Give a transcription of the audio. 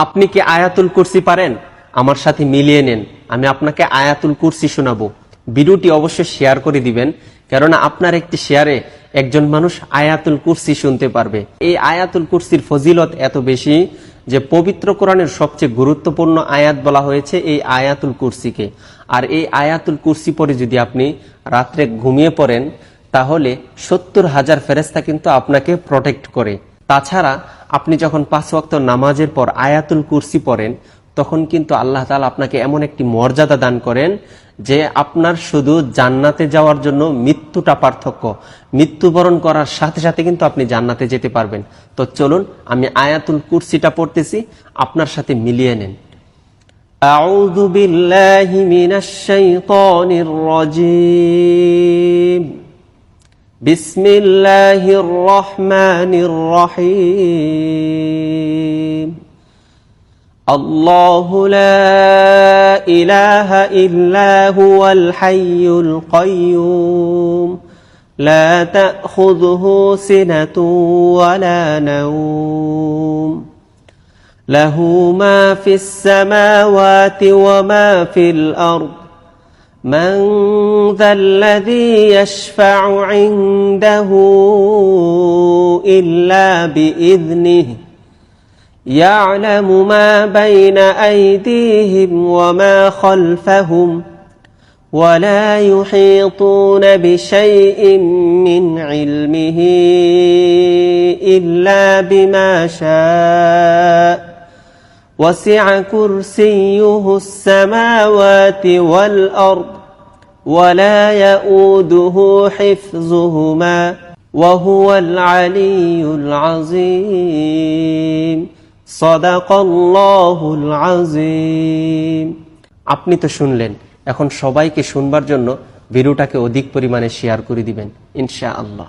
আপনি কি আয়াতুল কুরসি পারেন? আমার সাথে মিলিয়ে নেন, আমি আপনাকে আয়াতুল কুরসি শোনাবো। ভিডিওটি অবশ্যই শেয়ার করে দিবেন, কেননা আপনার একটি শেয়ারে একজন মানুষ আয়াতুল কুরসি শুনতে পারবে। এই আয়াতুল কুরসির ফজিলত এত বেশি যে পবিত্র কোরআনের সবচেয়ে গুরুত্বপূর্ণ আয়াত বলা হয়েছে এই আয়াতুল কুরসিকে। আর এই আয়াতুল কুরসি পরে যদি আপনি রাত্রে ঘুমিয়ে পড়েন, তাহলে 70,000 ফেরেশতা কিন্তু আপনাকে প্রটেক্ট করে। তাছাড়া আপনি যখন 5 ওয়াক্ত নামাজের পর আয়াতুল কুরসি পড়েন, তখন কিন্তু আল্লাহ তাআলা আপনাকে এমন একটি মর্যাদা দান করেন যে আপনার শুধু জান্নাতে যাওয়ার জন্য মৃত্যুটা পার্থক্য। মৃত্যুবরণ করার সাথে সাথে কিন্তু আপনি জান্নাতে যেতে পারবেন। তো চলুন আমি আয়াতুল কুরসিটা পড়তেছি, আপনার সাথে মিলিয়ে নেন। আউযু বিল্লাহি মিনাশ শাইতানির রাজীম। বিসমিল্লাহির রহমানির রহিম। আল্লাহু লা ইলাহা ইল্লা হুয়াল হাইয়ুল কাইয়্যুম লা তাখুযুহু সিনাতুন ওয়ালা নাওম লাহু মা ফিস সামাওয়াতি ওয়া মা ফিল আরদ من ذا الذي يشفع عنده إلا بإذنه يعلم ما بين أيديهم وما خلفهم ولا يحيطون بشيء من علمه إلا بما شاء وسع كرسيه السماوات والأرض ولا يؤوده حفظهما وهو العلي العظيم صدق الله العظيم। আপনি তো শুনলেন, এখন সবাইকে শুনবার জন্য ভিডিওটাকে অধিক পরিমাণে শেয়ার করে দিবেন ইনশাআল্লাহ।